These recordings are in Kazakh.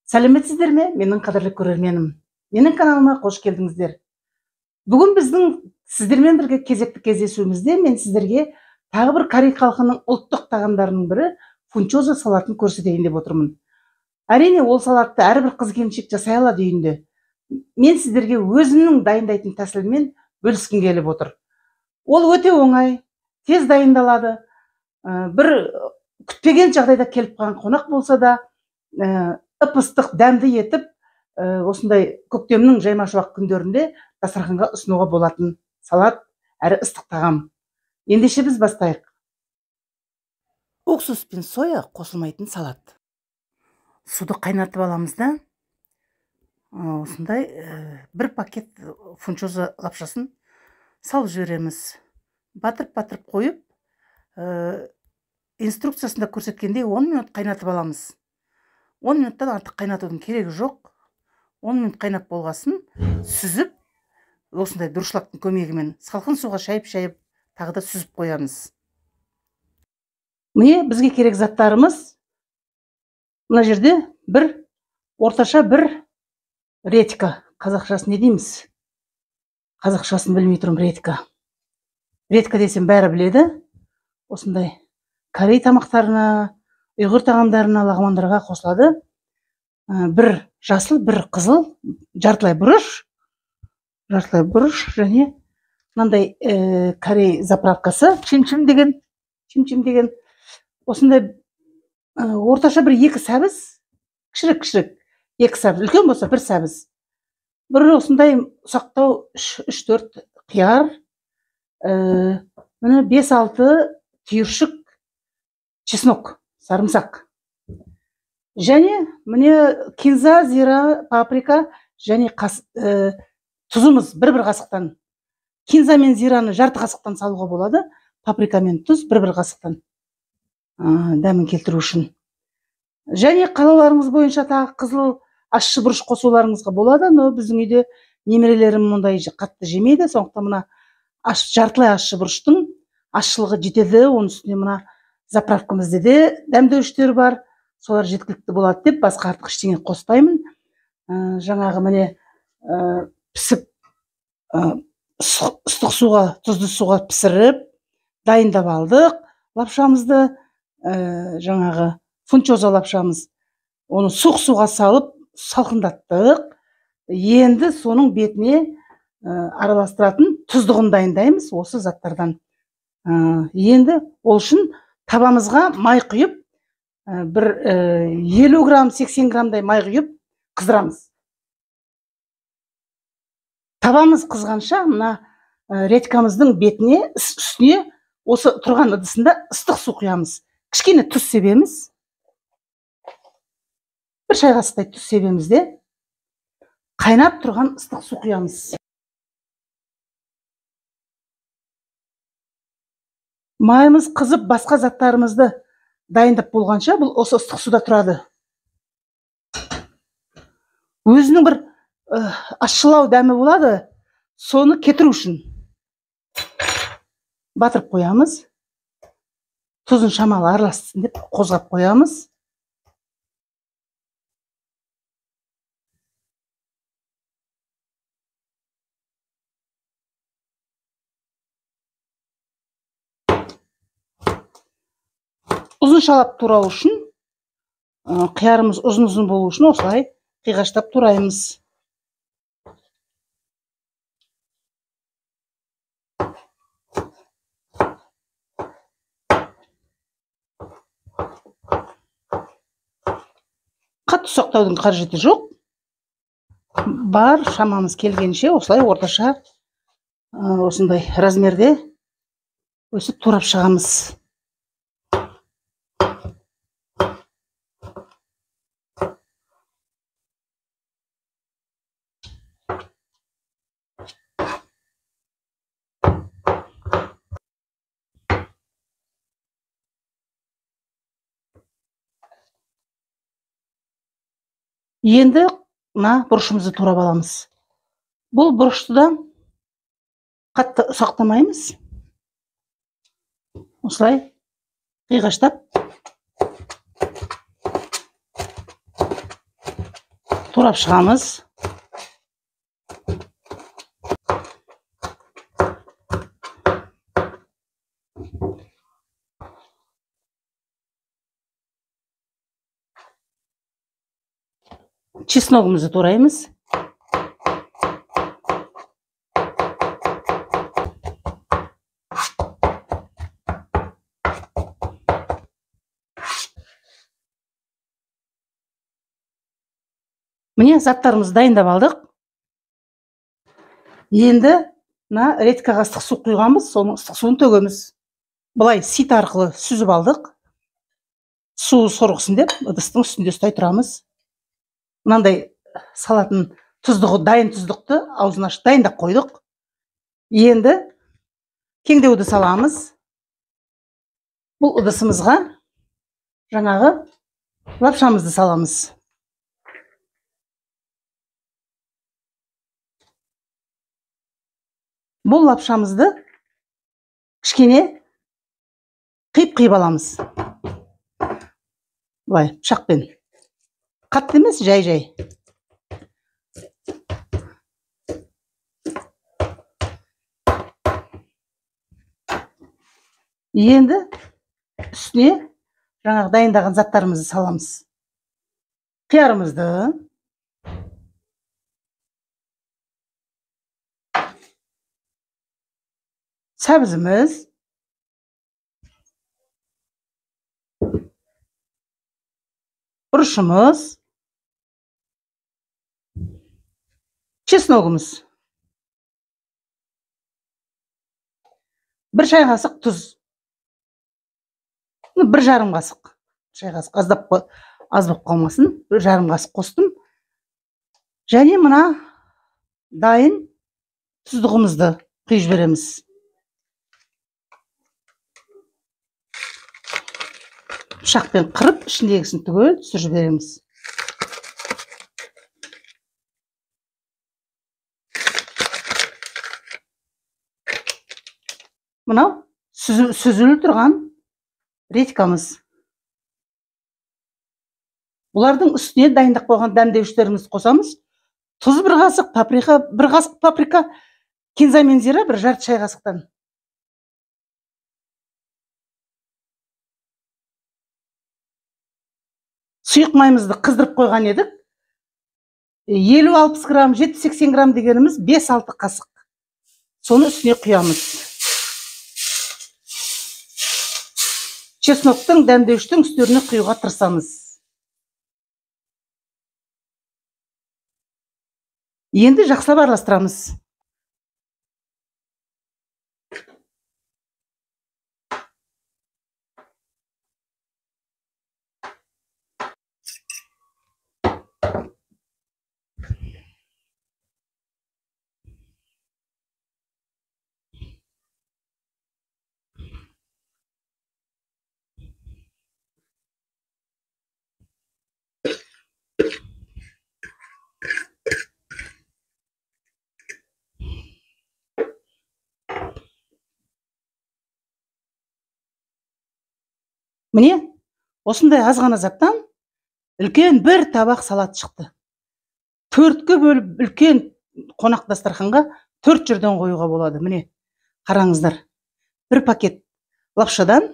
Сәлеметсіздер ме, менің қадірлі көрерменім? Менің каналыма қош келдіңіздер. Бүгін біздің сіздермен бірге кезекті кездесуімізде мен сіздерге тағы бір корей халқының ұлттық тағамдарының бірі фунчоза салатын көрсетейін деп отырмын. Әрине, ол салатты әрбір қыз-келіншек жасай алады үйінде. Мен сіздерге өзімнің дайындайтын тәсілмен бөліскім келіп отыр. Ол өте оңай, тез дайындалады. Бір күтпеген жағдайда келіп қалған қонақ болса да, ып-ыстық дәмді етіп, осындай көктемнің жайма-шуақ күндерінде дастарханға ұсынуға болатын салат әрі ыстық тағам. Ендеше біз бастайық. Уксус пен соя қосылмайтын салат. Суды қайнатып аламыз да, осындай бір пакет фунчоза лапшасын салып жібереміз. Батырып қойып, инструкциясында көрсеткендей 10 минут қайнатып аламыз. 10 минуттан артық қайнатудың керегі жоқ. 10 минут қайнап болғасын сүзіп, осындай дұрышлақтың көмегімен салқын суға шайып-шайып, тағы да сүзіп қоямыз. Міне бізге керек заттарымыз. Мына жерде орташа бір редька. Қазақшасын не дейміз? Қазақшасын білмей тұрмын, редька. Редька десем бәрі біледі. Осындай корей тамақтарына, ұйғыр тағамдарына, лағмандарға қосылады. Бір жасыл, бір қызыл, жартылай бұрыш және мынандай корей заправкасы, чим-чим деген. Осындай орташа бір 2 сәбіз, кішірек 2 сәбіз, үлкен болса 1 сәбіз. Бір осындай ұсақтау 3-4 қияр, 5-6 түйіршік чеснок, сарымсақ. Және міне кинза, зира, паприка және тұзымыз бір қасықтан. Кинза мен зираны жарты қасықтан салуға болады, паприка мен тұз бір қасықтан. Дәмін келтіру үшін. Және қалауларыңыз бойынша тағы қызыл ащы бұрыш қосуларыңызға болады, но біздің үйде немерелерім мұндай қатты жемейді, сондықтан мына жартылай ащы бұрыштың ащылығы жетеді. Оның үстіне мына заправкамызда де дәмдеуіштер бар, солар жеткілікті болады деп басқа артық ештеңе қоспаймын. Жаңағы міне пісіп, ыстық суға, тұзды суға пісіріп, дайындап алдық лапшамызды. Жаңағы фунчоза лапшамыз. Оны суық суға салып, салқындаттық. Енді соның бетіне араластыратын тұздығын дайындаймыз осы заттардан. Енді ол үшін табамызға май құйып, бір 50 грамм, 80 граммдай май құйып қыздырамыз. Табамыз қызғанша, мына редькамыздың бетіне, үстіне осы тұрған ыдысында ыстық су құямыз. Кішкене тұз себеміз. Бір шай қасықтай тұз себеміз де қайнап тұрған ыстық су құямыз. Майымыз қызып, басқа заттарымызды дайындап болғанша, бұл осы ыстық суда тұрады. Өзінің бір ащылау дәмі болады, соны кетіру үшін батырып қоямыз. Тұзын шамалы аралассын деп қозғап қоямыз. Ұзыншалап турау үшін, қиярымыз ұзын болу үшін осылай қиғаштап тураймыз. Қатты ұсақтаудың қажеті жоқ. Бар шамамыз келгенше осылай орташа осындай размерде өсіп турап шығамыз. Енді мына бұрышымызды турап аламыз. Бұл бұрышты да қатты ұсақтамаймыз. Осылай қиғаштап турап шығамыз. Чесногымызды тураймыз. Міне заттарымызды дайындап алдық. Енді мына редькаға ыстық су құйғанбыз, соның ыстық суын төгеміз. Былай сит арқылы сүзіп алдық. Су сорғысын деп, ыдыстың үстінде ұстай тұрамыз. Мынандай салатын тұздығы, дайын тұздықты аузын ашып дайындап қойдық. Енді кеңдеуді саламыз. Бұл ыдысымызға жаңағы лапшамызды саламыз. Бұл лапшамызды кішкене қиып аламыз. Былай, пышақпен. Қатты емес, жай-жай. Енді үстіне жаңағы дайындаған заттарымызды саламыз. Қиярымызды, сәбізіміз, бұрышымыз, чесногымыз, бір шай қасық тұз, бір жарым қасық, шай қасық аз болып қалмасын, бір жарым қасық қостым. Және мына дайын тұздығымызды құйып жібереміз. Пышақпен қырып, ішіндегісін түгел түсіріп жібереміз. Мынау сүзіліп тұрған редькамыз. Бұлардың үстіне дайындап қойған дәмдеуіштерімізді қосамыз. Тұз бір қасық, бір қасық паприка, кинза мен зира бір жарты шай қасықтан. Сұйық майымызды қыздырып қойған едік. 50-60 грамм, 70-80 грамм дегеніміз 5-6 қасық. Соны үстіне құямыз. Чесноктың, дәмдеуіштің үстеріне құюға тырысамыз. Енді жақсылап араластырамыз. Міне, осындай аз ғана заттан үлкен бір табақ салат шықты. 4-ке бөліп үлкен қонақ дастарханға 4 жерден қоюға болады. Міне, қараңыздар. Бір пакет лапшадан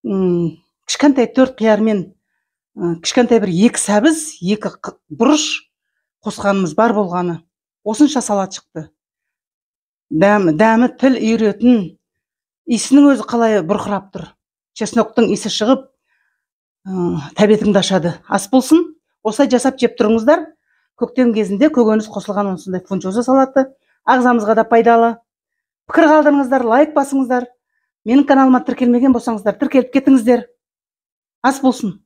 кішкентай 4 қиярмен кішкентай бір 2 сәбіз, 2 бұрыш қосқанымыз бар болғаны. Осынша салат шықты. Дәмі тіл үйретін, иісінің өзі қалай бұрқырап тұр. Чесноктың иісі шығып, тәбетіңді ашады. Ас болсын, осылай жасап жеп тұрыңыздар. Көктем кезінде көкөніс қосылған осындай фунчоза салаты ағзамызға да пайдалы. Пікір қалдырыңыздар, лайк басыңыздар. Менің каналыма тіркелмеген болсаңыздар, тіркеліп кетіңіздер. Ас болсын.